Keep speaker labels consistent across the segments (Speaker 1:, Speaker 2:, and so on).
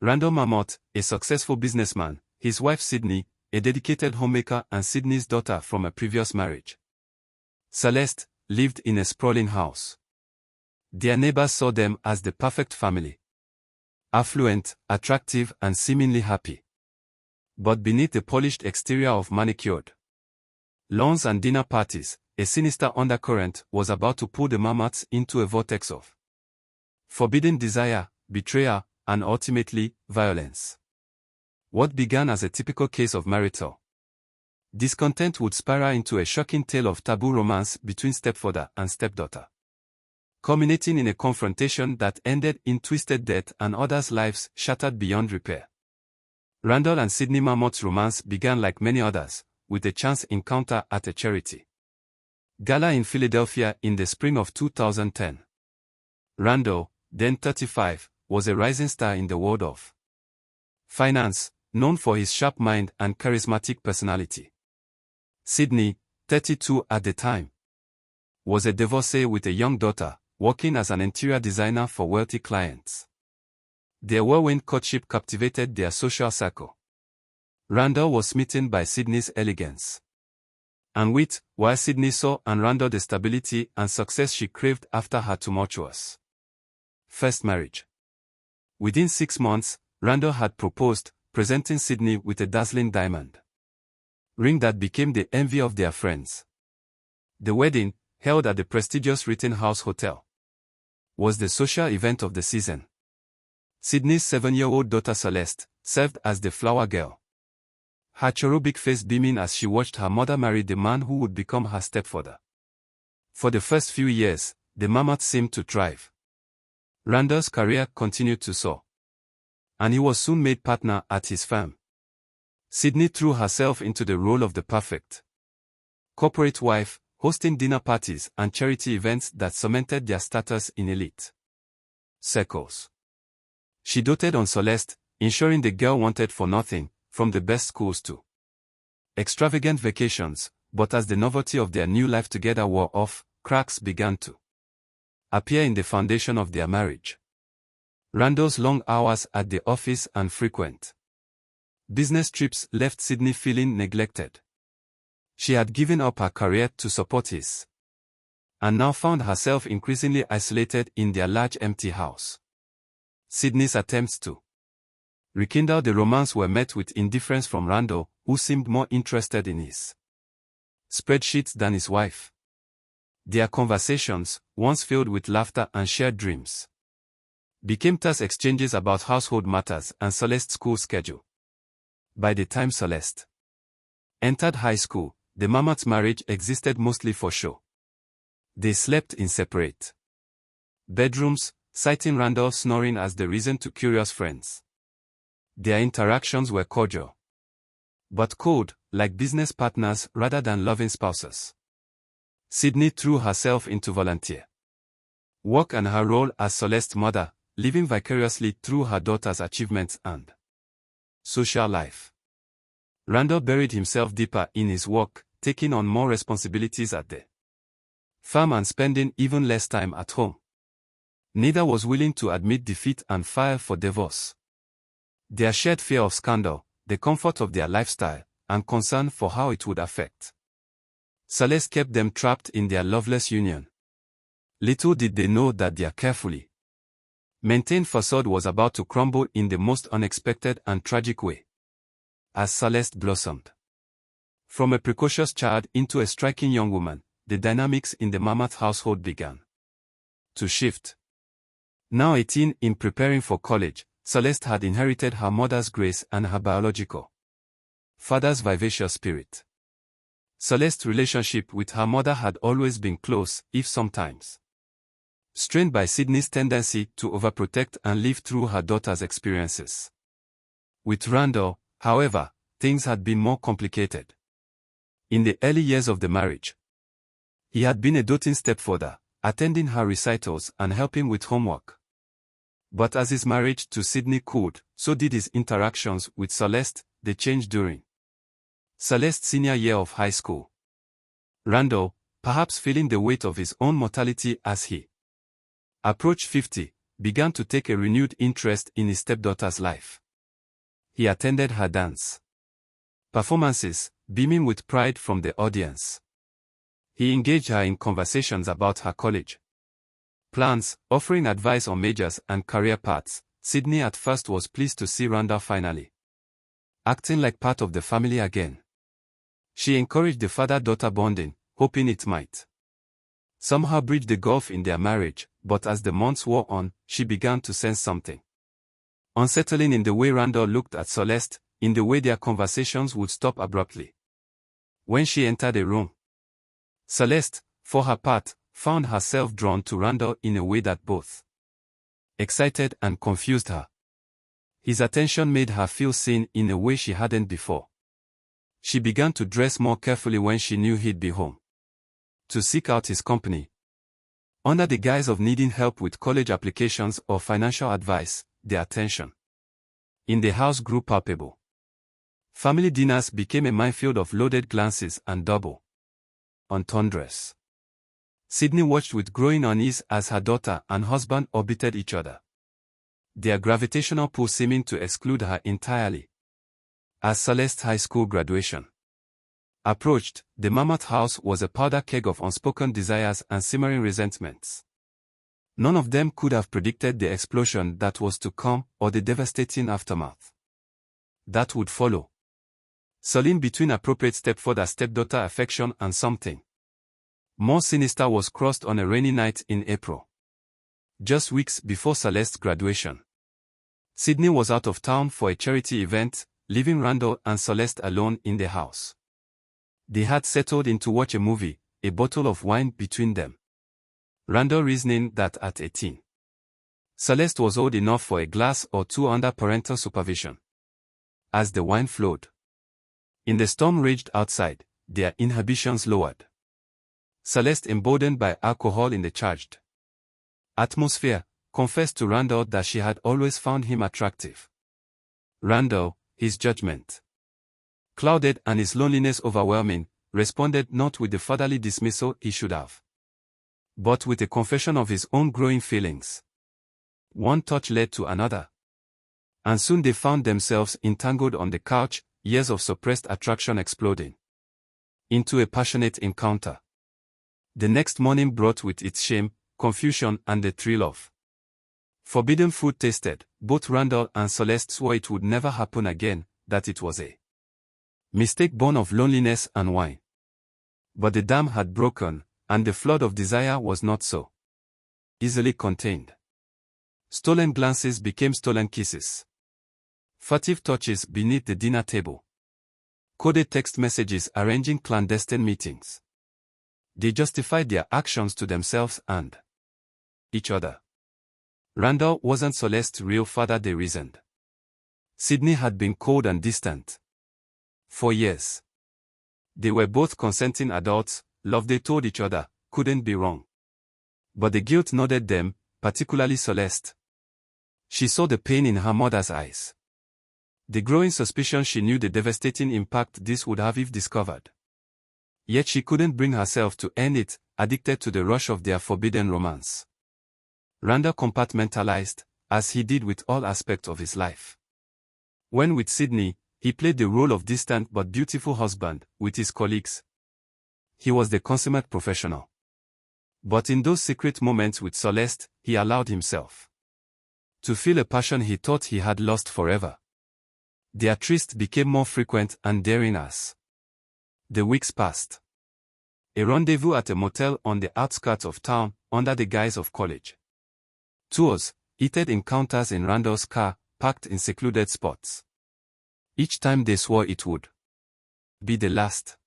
Speaker 1: Randall Marmot, a successful businessman, his wife Sydney, a dedicated homemaker, and Sydney's daughter from a previous marriage. Celeste lived in a sprawling house. Their neighbors saw them as the perfect family. Affluent, attractive, and seemingly happy. But beneath the polished exterior of manicured lawns and dinner parties, a sinister undercurrent was about to pull the Marmots into a vortex of forbidden desire, betrayal, and ultimately, violence. What began as a typical case of marital discontent would spiral into a shocking tale of taboo romance between stepfather and stepdaughter, culminating in a confrontation that ended in twisted death and others' lives shattered beyond repair. Randall and Sydney Marmot's romance began like many others, with a chance encounter at a charity gala in Philadelphia in the spring of 2010. Randall, then 35, was a rising star in the world of finance, known for his sharp mind and charismatic personality. Sydney, 32 at the time, was a divorcee with a young daughter, working as an interior designer for wealthy clients. Their whirlwind courtship captivated their social circle. Randall was smitten by Sydney's elegance and wit, while Sydney saw in Randall the stability and success she craved after her tumultuous first marriage. Within 6 months, Randall had proposed, presenting Sydney with a dazzling diamond ring that became the envy of their friends. The wedding, held at the prestigious Rittenhouse Hotel, was the social event of the season. Sydney's 7-year-old daughter Celeste served as the flower girl, her cherubic face beaming as she watched her mother marry the man who would become her stepfather. For the first few years, the Marmots seemed to thrive. Randall's career continued to soar, and he was soon made partner at his firm. Sydney threw herself into the role of the perfect corporate wife, hosting dinner parties and charity events that cemented their status in elite circles. She doted on Celeste, ensuring the girl wanted for nothing, from the best schools to extravagant vacations, but as the novelty of their new life together wore off, cracks began to appear in the foundation of their marriage. Randall's long hours at the office and frequent business trips left Sydney feeling neglected. She had given up her career to support his, and now found herself increasingly isolated in their large empty house. Sydney's attempts to rekindle the romance were met with indifference from Randall, who seemed more interested in his spreadsheets than his wife. Their conversations, once filled with laughter and shared dreams, became terse exchanges about household matters and Celeste's school schedule. By the time Celeste entered high school, the Marmots' marriage existed mostly for show. They slept in separate bedrooms, citing Randall snoring as the reason to curious friends. Their interactions were cordial, but cold, like business partners rather than loving spouses. Sydney threw herself into volunteer work and her role as Celeste's mother, living vicariously through her daughter's achievements and social life. Randall buried himself deeper in his work, taking on more responsibilities at the farm and spending even less time at home. Neither was willing to admit defeat and file for divorce. Their shared fear of scandal, the comfort of their lifestyle, and concern for how it would affect Celeste kept them trapped in their loveless union. Little did they know that their carefully maintained facade was about to crumble in the most unexpected and tragic way. As Celeste blossomed from a precocious child into a striking young woman, the dynamics in the Marmot household began to shift. Now 18, in preparing for college, Celeste had inherited her mother's grace and her biological father's vivacious spirit. Celeste's relationship with her mother had always been close, if sometimes strained by Sydney's tendency to overprotect and live through her daughter's experiences. With Randall, however, things had been more complicated. In the early years of the marriage, he had been a doting stepfather, attending her recitals and helping with homework. But as his marriage to Sydney cooled, so did his interactions with Celeste. They changed during Celeste's senior year of high school. Randall, perhaps feeling the weight of his own mortality as he approached 50, began to take a renewed interest in his stepdaughter's life. He attended her dance performances, beaming with pride from the audience. He engaged her in conversations about her college plans, offering advice on majors and career paths. Sydney at first was pleased to see Randall finally acting like part of the family again. She encouraged the father-daughter bonding, hoping it might somehow bridge the gulf in their marriage, but as the months wore on, she began to sense something unsettling in the way Randall looked at Celeste, in the way their conversations would stop abruptly when she entered a room. Celeste, for her part, found herself drawn to Randall in a way that both excited and confused her. His attention made her feel seen in a way she hadn't before. She began to dress more carefully when she knew he'd be home to seek out his company. Under the guise of needing help with college applications or financial advice, their attention in the house grew palpable. Family dinners became a minefield of loaded glances and double entendres. Sydney watched with growing unease as her daughter and husband orbited each other, their gravitational pull seeming to exclude her entirely. As Celeste's high school graduation approached, the mammoth house was a powder keg of unspoken desires and simmering resentments. None of them could have predicted the explosion that was to come or the devastating aftermath that would follow. Sullen between appropriate stepfather-stepdaughter affection and something more sinister was crossed on a rainy night in April, just weeks before Celeste's graduation. Sydney was out of town for a charity event, leaving Randall and Celeste alone in the house. They had settled in to watch a movie, a bottle of wine between them. Randall reasoning that at 18, Celeste was old enough for a glass or two under parental supervision. As the wine flowed, in the storm raged outside, their inhibitions lowered. Celeste, emboldened by alcohol in the charged atmosphere, confessed to Randall that she had always found him attractive. Randall, his judgment clouded and his loneliness overwhelming, responded not with the fatherly dismissal he should have, but with a confession of his own growing feelings. One touch led to another, and soon they found themselves entangled on the couch, years of suppressed attraction exploding into a passionate encounter. The next morning brought with its shame, confusion and the thrill of forbidden food tasted. Both Randall and Celeste swore it would never happen again, that it was a mistake born of loneliness and wine. But the dam had broken, and the flood of desire was not so easily contained. Stolen glances became stolen kisses. Furtive touches beneath the dinner table. Coded text messages arranging clandestine meetings. They justified their actions to themselves and each other. Randall wasn't Celeste's real father, they reasoned. Sydney had been cold and distant for years. They were both consenting adults, love they told each other couldn't be wrong. But the guilt nodded them, particularly Celeste. She saw the pain in her mother's eyes. The growing suspicion she knew the devastating impact this would have if discovered. Yet she couldn't bring herself to end it, addicted to the rush of their forbidden romance. Randall compartmentalized, as he did with all aspects of his life. When with Sydney, he played the role of distant but beautiful husband. With his colleagues, he was the consummate professional. But in those secret moments with Celeste, he allowed himself to feel a passion he thought he had lost forever. Their trysts became more frequent and daring as the weeks passed. A rendezvous at a motel on the outskirts of town, under the guise of college tours, heated encounters in Randall's car, parked in secluded spots. Each time they swore it would be the last.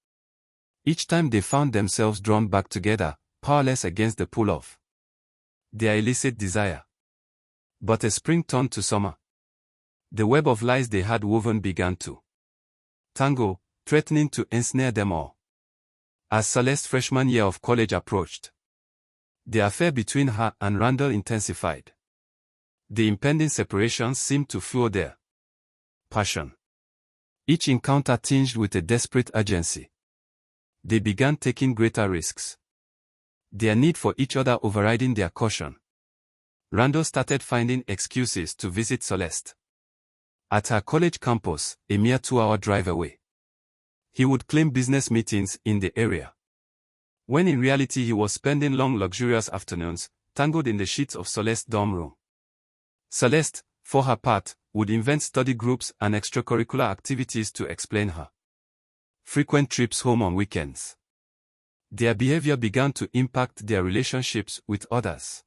Speaker 1: Each time they found themselves drawn back together, powerless against the pull of their illicit desire. But a spring turned to summer. The web of lies they had woven began to tangle, threatening to ensnare them all. As Celeste's freshman year of college approached, the affair between her and Randall intensified. The impending separations seemed to fuel their passion. Each encounter tinged with a desperate urgency. They began taking greater risks, their need for each other overriding their caution. Randall started finding excuses to visit Celeste. At her college campus, a mere 2-hour drive away, he would claim business meetings in the area, when in reality he was spending long luxurious afternoons, tangled in the sheets of Celeste's dorm room. Celeste, for her part, would invent study groups and extracurricular activities to explain her frequent trips home on weekends. Their behavior began to impact their relationships with others.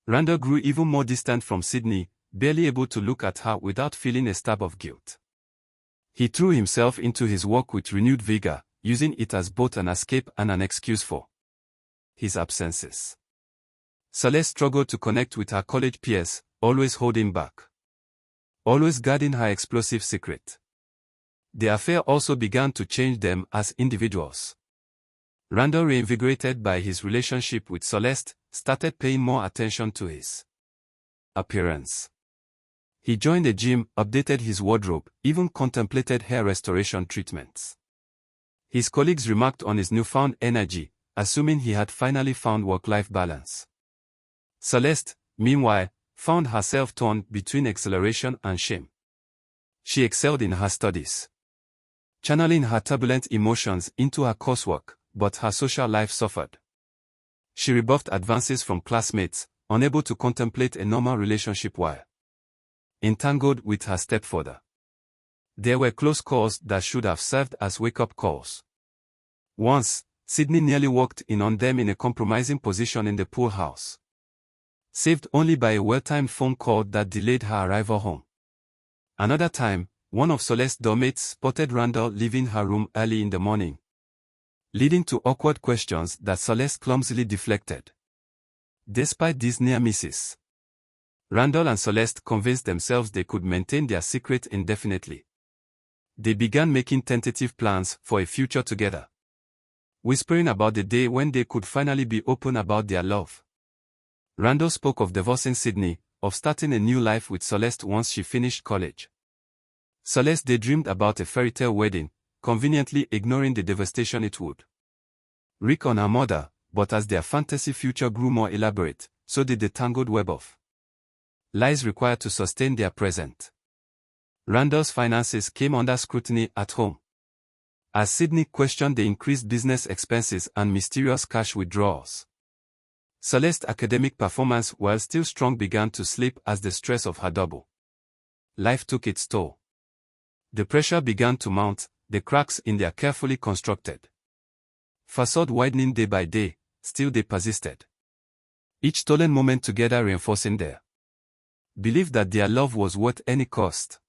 Speaker 1: Randall grew even more distant from Sydney, barely able to look at her without feeling a stab of guilt. He threw himself into his work with renewed vigor, using it as both an escape and an excuse for his absences. Celeste struggled to connect with her college peers, always holding back, always guarding her explosive secret. The affair also began to change them as individuals. Randall, reinvigorated by his relationship with Celeste, started paying more attention to his appearance. He joined a gym, updated his wardrobe, even contemplated hair restoration treatments. His colleagues remarked on his newfound energy, assuming he had finally found work-life balance. Celeste, meanwhile, found herself torn between exhilaration and shame. She excelled in her studies, channeling her turbulent emotions into her coursework, but her social life suffered. She rebuffed advances from classmates, unable to contemplate a normal relationship while entangled with her stepfather. There were close calls that should have served as wake-up calls. Once, Sydney nearly walked in on them in a compromising position in the pool house, saved only by a well-timed phone call that delayed her arrival home. Another time, one of Celeste's doormates spotted Randall leaving her room early in the morning, leading to awkward questions that Celeste clumsily deflected. Despite these near misses, Randall and Celeste convinced themselves they could maintain their secret indefinitely. They began making tentative plans for a future together, whispering about the day when they could finally be open about their love. Randall spoke of divorcing Sydney, of starting a new life with Celeste once she finished college. Celeste daydreamed about a fairy tale wedding, conveniently ignoring the devastation it would wreak on her mother, but as their fantasy future grew more elaborate, so did the tangled web of lies required to sustain their present. Randall's finances came under scrutiny at home, as Sydney questioned the increased business expenses and mysterious cash withdrawals. Celeste's academic performance, while still strong, began to slip as the stress of her double life took its toll. The pressure began to mount, the cracks in their carefully constructed facade widening day by day. Still they persisted, each stolen moment together reinforcing their belief that their love was worth any cost.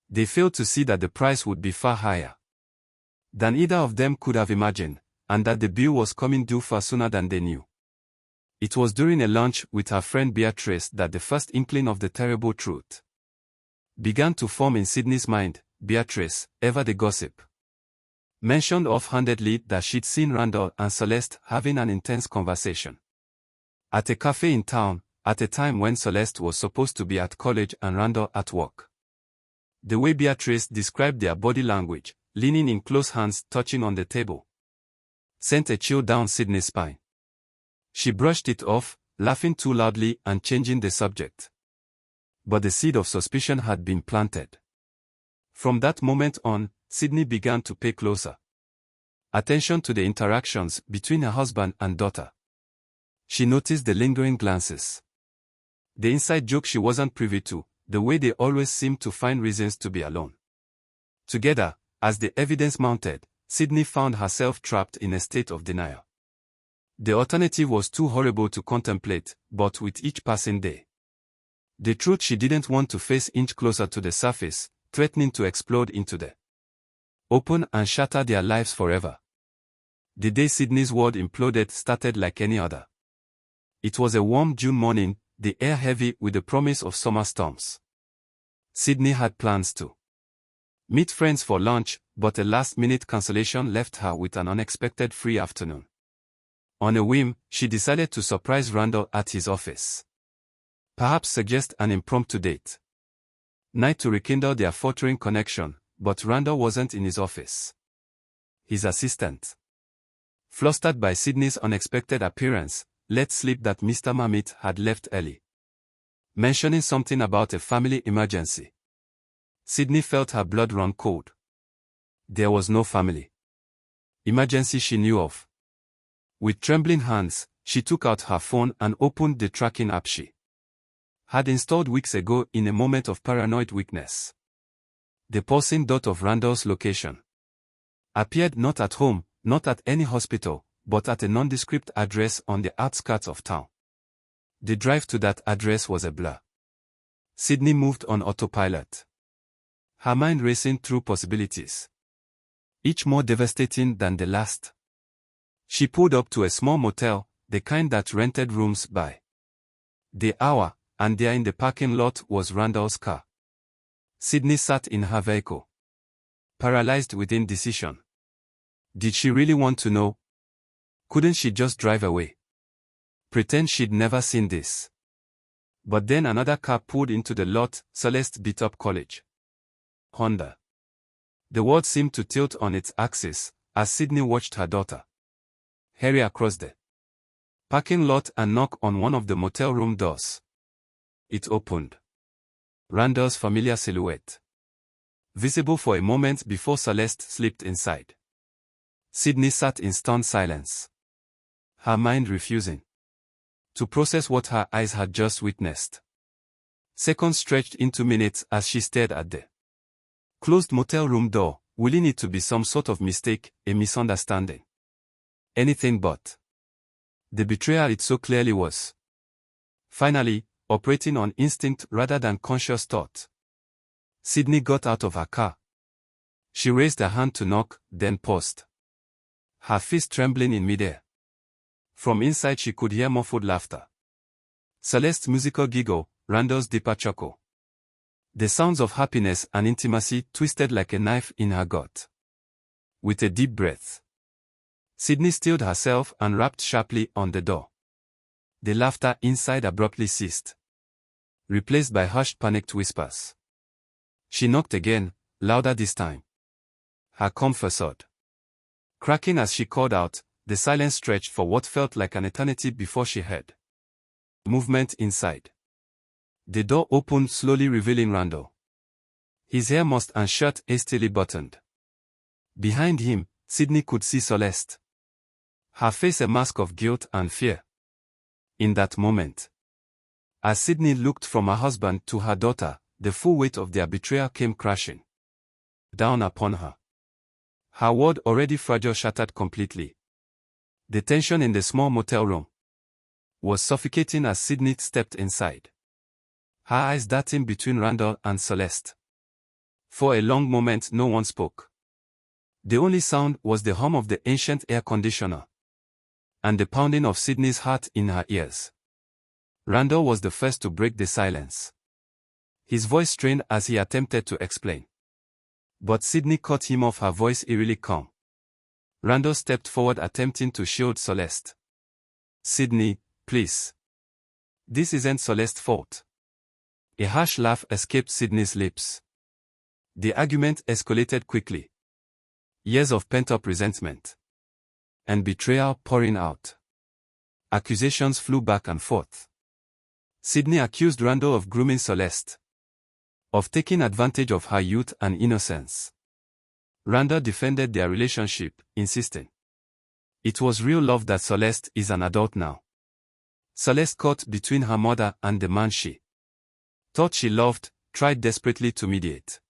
Speaker 1: They failed to see that the price would be far higher than either of them could have imagined, and that the bill was coming due far sooner than they knew. It was during a lunch with her friend Beatrice that the first inkling of the terrible truth began to form in Sydney's mind. Beatrice, ever the gossip, mentioned offhandedly that she'd seen Randall and Celeste having an intense conversation at a cafe in town, at a time when Celeste was supposed to be at college and Randall at work. The way Beatrice described their body language, leaning in close hands touching on the table, sent a chill down Sydney's spine. She brushed it off, laughing too loudly and changing the subject. But the seed of suspicion had been planted. From that moment on, Sydney began to pay closer attention to the interactions between her husband and daughter. She noticed the lingering glances, the inside joke she wasn't privy to, the way they always seemed to find reasons to be alone together. As the evidence mounted, Sydney found herself trapped in a state of denial. The alternative was too horrible to contemplate, but with each passing day, the truth she didn't want to face inched closer to the surface, threatening to explode into the open and shatter their lives forever. The day Sydney's world imploded started like any other. It was a warm June morning, the air heavy with the promise of summer storms. Sydney had plans to meet friends for lunch, but a last-minute cancellation left her with an unexpected free afternoon. On a whim, she decided to surprise Randall at his office. Perhaps suggest an impromptu date night to rekindle their faltering connection, but Randall wasn't in his office. His assistant, flustered by Sydney's unexpected appearance, let slip that Mr. Mammoth had left early. mentioning something about a family emergency. Sydney felt her blood run cold. There was no family emergency she knew of. With trembling hands, she took out her phone and opened the tracking app she had installed weeks ago in a moment of paranoid weakness. The pulsing dot of Randall's location appeared not at home, not at any hospital, but at a nondescript address on the outskirts of town. The drive to that address was a blur. Sydney moved on autopilot, her mind racing through possibilities, each more devastating than the last. She pulled up to a small motel, the kind that rented rooms by the hour, and there in the parking lot was Randall's car. Sydney sat in her vehicle, paralyzed with indecision. Did she really want to know? Couldn't she just drive away? Pretend she'd never seen this? But then another car pulled into the lot. Celeste beat up College Honda. The world seemed to tilt on its axis as Sydney watched her daughter hurry across the parking lot and knock on one of the motel room doors. It opened. Randall's familiar silhouette, visible for a moment before Celeste slipped inside. Sydney sat in stunned silence, her mind refusing to process what her eyes had just witnessed. Seconds stretched into minutes as she stared at the closed motel room door, willing it to be some sort of mistake, a misunderstanding. Anything but. The betrayal it so clearly was. Finally, operating on instinct rather than conscious thought, Sydney got out of her car. She raised her hand to knock, then paused, her fist trembling in midair. From inside she could hear muffled laughter. Celeste's musical giggle, Randall's deeper chuckle. The sounds of happiness and intimacy twisted like a knife in her gut. With a deep breath, Sydney stilled herself and rapped sharply on the door. The laughter inside abruptly ceased, replaced by hushed panicked whispers. She knocked again, louder this time. Her comfort soared, cracking as she called out. The silence stretched for what felt like an eternity before she heard movement inside. The door opened slowly, revealing Randall, his hair mussed and shirt hastily buttoned. Behind him, Sydney could see Celeste, her face a mask of guilt and fear. In that moment, as Sydney looked from her husband to her daughter, the full weight of their betrayal came crashing down upon her. Her world, already fragile, shattered completely. The tension in the small motel room was suffocating as Sydney stepped inside, her eyes darting between Randall and Celeste. For a long moment no one spoke. The only sound was the hum of the ancient air conditioner and the pounding of Sydney's heart in her ears. Randall was the first to break the silence, his voice strained as he attempted to explain. But Sydney cut him off, her voice eerily calm. Randall stepped forward, attempting to shield Celeste. Sydney, please. This isn't Celeste's fault. A harsh laugh escaped Sydney's lips. The argument escalated quickly. Years of pent-up resentment and betrayal pouring out. Accusations flew back and forth. Sydney accused Randall of grooming Celeste, of taking advantage of her youth and innocence. Randall defended their relationship, insisting it was real love, that Celeste is an adult now. Celeste, caught between her mother and the man she thought she loved, tried desperately to mediate.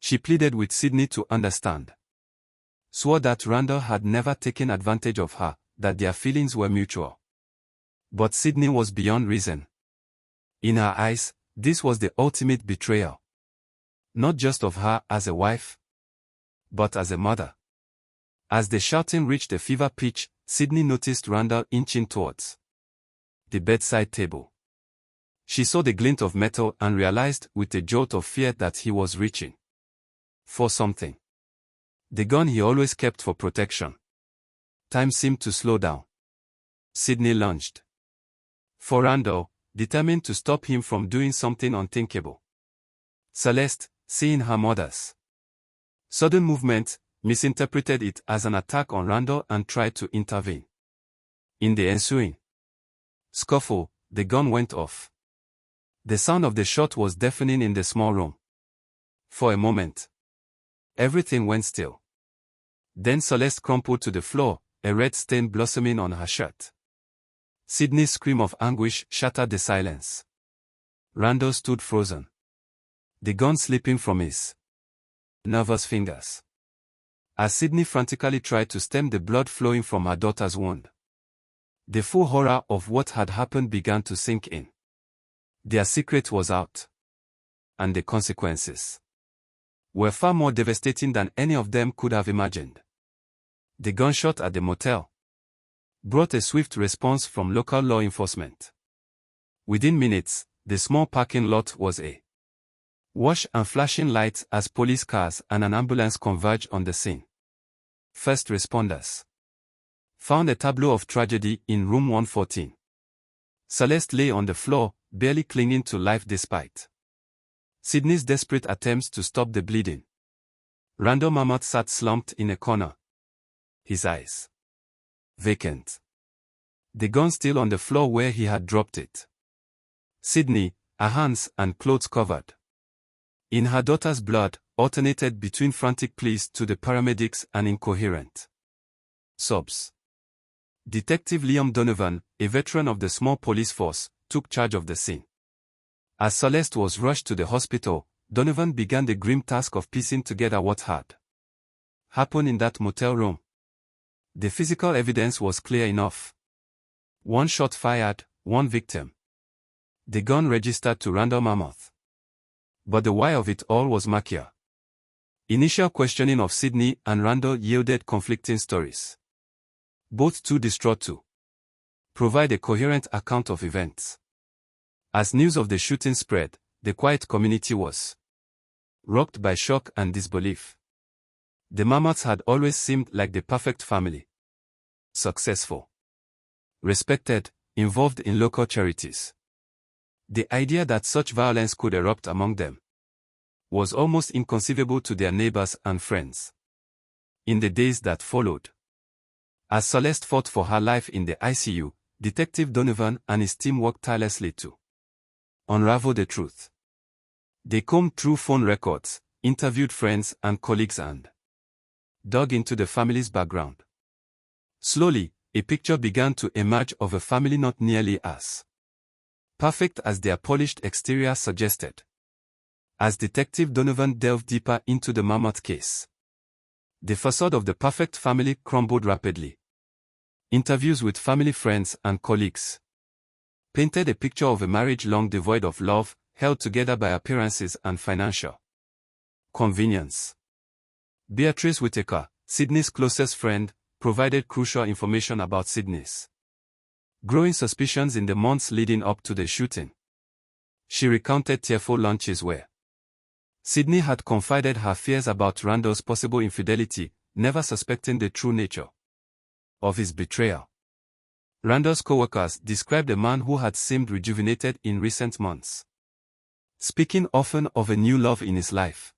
Speaker 1: She pleaded with Sydney to understand, swore that Randall had never taken advantage of her, that their feelings were mutual. But Sydney was beyond reason. In her eyes, this was the ultimate betrayal. Not just of her as a wife, but as a mother. As the shouting reached a fever pitch, Sydney noticed Randall inching towards the bedside table. She saw the glint of metal and realized with a jolt of fear that he was reaching for something. The gun he always kept for protection. Time seemed to slow down. Sydney lunged for Randall, determined to stop him from doing something unthinkable. Celeste, seeing her mother's sudden movement, misinterpreted it as an attack on Randall and tried to intervene. In the ensuing scuffle, the gun went off, The sound of the shot was deafening in the small room. For a moment, everything went still. Then Celeste crumpled to the floor, a red stain blossoming on her shirt. Sydney's scream of anguish shattered the silence. Randall stood frozen, the gun slipping from his nervous fingers. As Sydney frantically tried to stem the blood flowing from her daughter's wound, the full horror of what had happened began to sink in. Their secret was out, and the consequences were far more devastating than any of them could have imagined. The gunshot at the motel brought a swift response from local law enforcement. Within minutes, the small parking lot was awash and flashing lights as police cars and an ambulance converged on the scene. First responders found a tableau of tragedy in room 114. Celeste lay on the floor, barely clinging to life despite Sydney's desperate attempts to stop the bleeding. Randall Mammoth sat slumped in a corner, his eyes vacant, the gun still on the floor where he had dropped it. Sydney, her hands and clothes covered in her daughter's blood, alternated between frantic pleas to the paramedics and incoherent sobs. Detective Liam Donovan, a veteran of the small police force, took charge of the scene. As Celeste was rushed to the hospital, Donovan began the grim task of piecing together what had happened in that motel room. The physical evidence was clear enough. One shot fired, one victim. The gun registered to Randall Mammoth. But the why of it all was murkier. Initial questioning of Sydney and Randall yielded conflicting stories, both too distraught to provide a coherent account of events. As news of the shooting spread, the quiet community was rocked by shock and disbelief. The Mammoths had always seemed like the perfect family. Successful, respected, involved in local charities. The idea that such violence could erupt among them was almost inconceivable to their neighbors and friends. In the days that followed, as Celeste fought for her life in the ICU, Detective Donovan and his team worked tirelessly to unravel the truth. They combed through phone records, interviewed friends and colleagues and dug into the family's background. Slowly, a picture began to emerge of a family not nearly as perfect as their polished exterior suggested. As Detective Donovan delved deeper into the Mammoth case, the facade of the perfect family crumbled rapidly. Interviews with family friends and colleagues painted a picture of a marriage long devoid of love, held together by appearances and financial convenience. Beatrice Whitaker, Sydney's closest friend, provided crucial information about Sydney's growing suspicions in the months leading up to the shooting. She recounted tearful lunches where Sydney had confided her fears about Randall's possible infidelity, never suspecting the true nature of his betrayal. Randall's co-workers described a man who had seemed rejuvenated in recent months, speaking often of a new love in his life.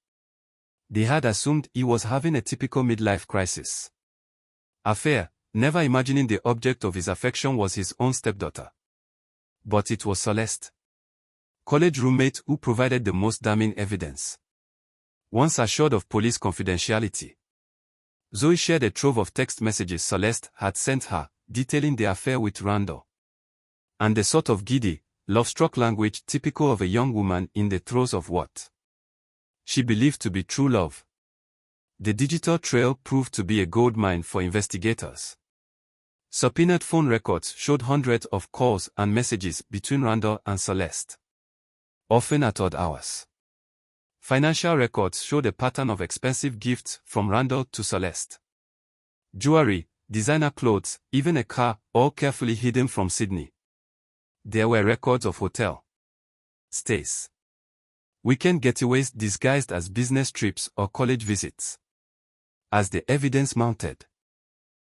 Speaker 1: They had assumed he was having a typical midlife crisis affair, never imagining the object of his affection was his own stepdaughter. But it was Celeste, college roommate, who provided the most damning evidence. Once assured of police confidentiality, Zoe shared a trove of text messages Celeste had sent her, detailing the affair with Randall, and the sort of giddy, love-struck language typical of a young woman in the throes of what she believed to be true love. The digital trail proved to be a goldmine for investigators. Subpoenaed phone records showed hundreds of calls and messages between Randall and Celeste, often at odd hours. Financial records showed a pattern of expensive gifts from Randall to Celeste. Jewelry, designer clothes, even a car, all carefully hidden from Sydney. There were records of hotel stays, weekend getaways disguised as business trips or college visits. As the evidence mounted,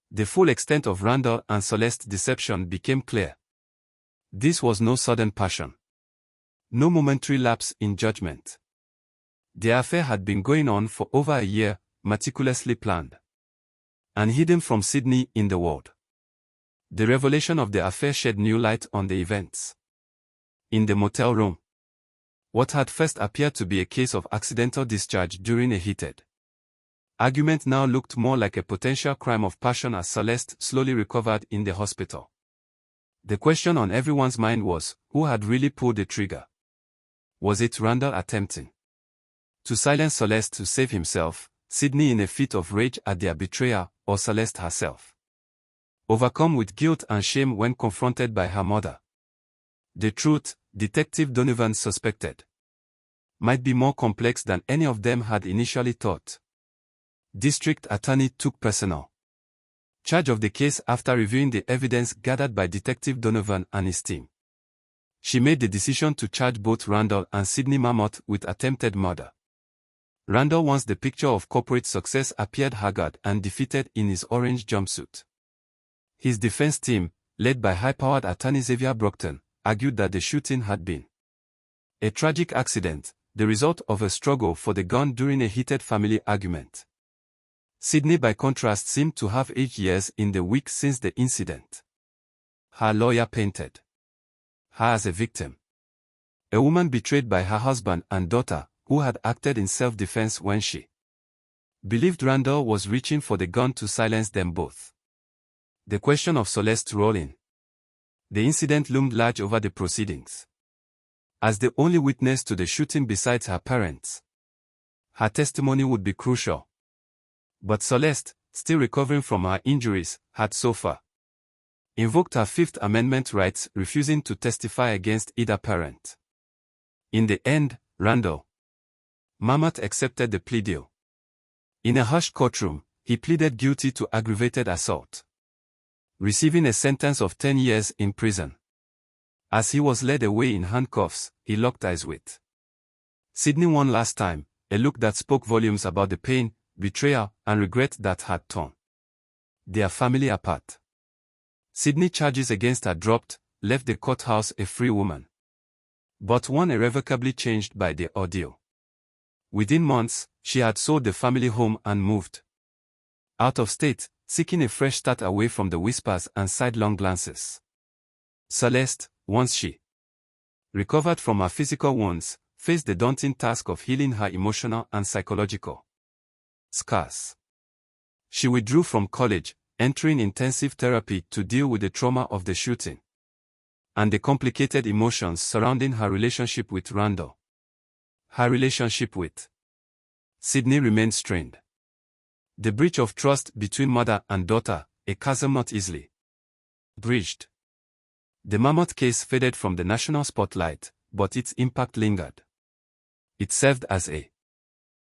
Speaker 1: the full extent of Randall and Celeste's deception became clear. This was no sudden passion, no momentary lapse in judgment. The affair had been going on for over a year, meticulously planned and hidden from Sydney in the world. The revelation of the affair shed new light on the events in the motel room. What had first appeared to be a case of accidental discharge during a heated argument now looked more like a potential crime of passion as Celeste slowly recovered in the hospital. The question on everyone's mind was, who had really pulled the trigger? Was it Randall attempting to silence Celeste to save himself, Sydney in a fit of rage at their betrayal, or Celeste herself, overcome with guilt and shame when confronted by her mother? The truth, Detective Donovan suspected, might be more complex than any of them had initially thought. District Attorney took personal charge of the case after reviewing the evidence gathered by Detective Donovan and his team. She made the decision to charge both Randall and Sydney Marmot with attempted murder. Randall, once the picture of corporate success, appeared haggard and defeated in his orange jumpsuit. His defense team, led by high-powered attorney Xavier Brockton, argued that the shooting had been a tragic accident, the result of a struggle for the gun during a heated family argument. Sydney, by contrast, seemed to have aged years in the weeks since the incident. Her lawyer painted her as a victim, a woman betrayed by her husband and daughter, who had acted in self-defense when she believed Randall was reaching for the gun to silence them both. The question of Celeste's role in the incident loomed large over the proceedings. As the only witness to the shooting besides her parents, her testimony would be crucial. But Celeste, still recovering from her injuries, had so far invoked her Fifth Amendment rights, refusing to testify against either parent. In the end, Randall Marmot accepted the plea deal. In a hushed courtroom, he pleaded guilty to aggravated assault, receiving a sentence of 10 years in prison. As he was led away in handcuffs, he locked eyes with Sydney one last time, a look that spoke volumes about the pain, betrayal, and regret that had torn their family apart. Sydney charges against her dropped, left the courthouse a free woman, but one irrevocably changed by the ordeal. Within months, she had sold the family home and moved out of state, seeking a fresh start away from the whispers and sidelong glances. Celeste, once she recovered from her physical wounds, faced the daunting task of healing her emotional and psychological scars. She withdrew from college, entering intensive therapy to deal with the trauma of the shooting and the complicated emotions surrounding her relationship with Randall. Her relationship with Sydney remained strained. The breach of trust between mother and daughter, a chasm not easily bridged. The Marmot case faded from the national spotlight, but its impact lingered. It served as a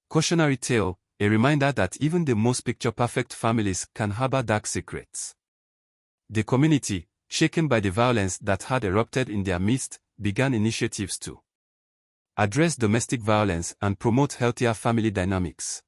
Speaker 1: cautionary tale, a reminder that even the most picture-perfect families can harbor dark secrets. The community, shaken by the violence that had erupted in their midst, began initiatives to address domestic violence and promote healthier family dynamics.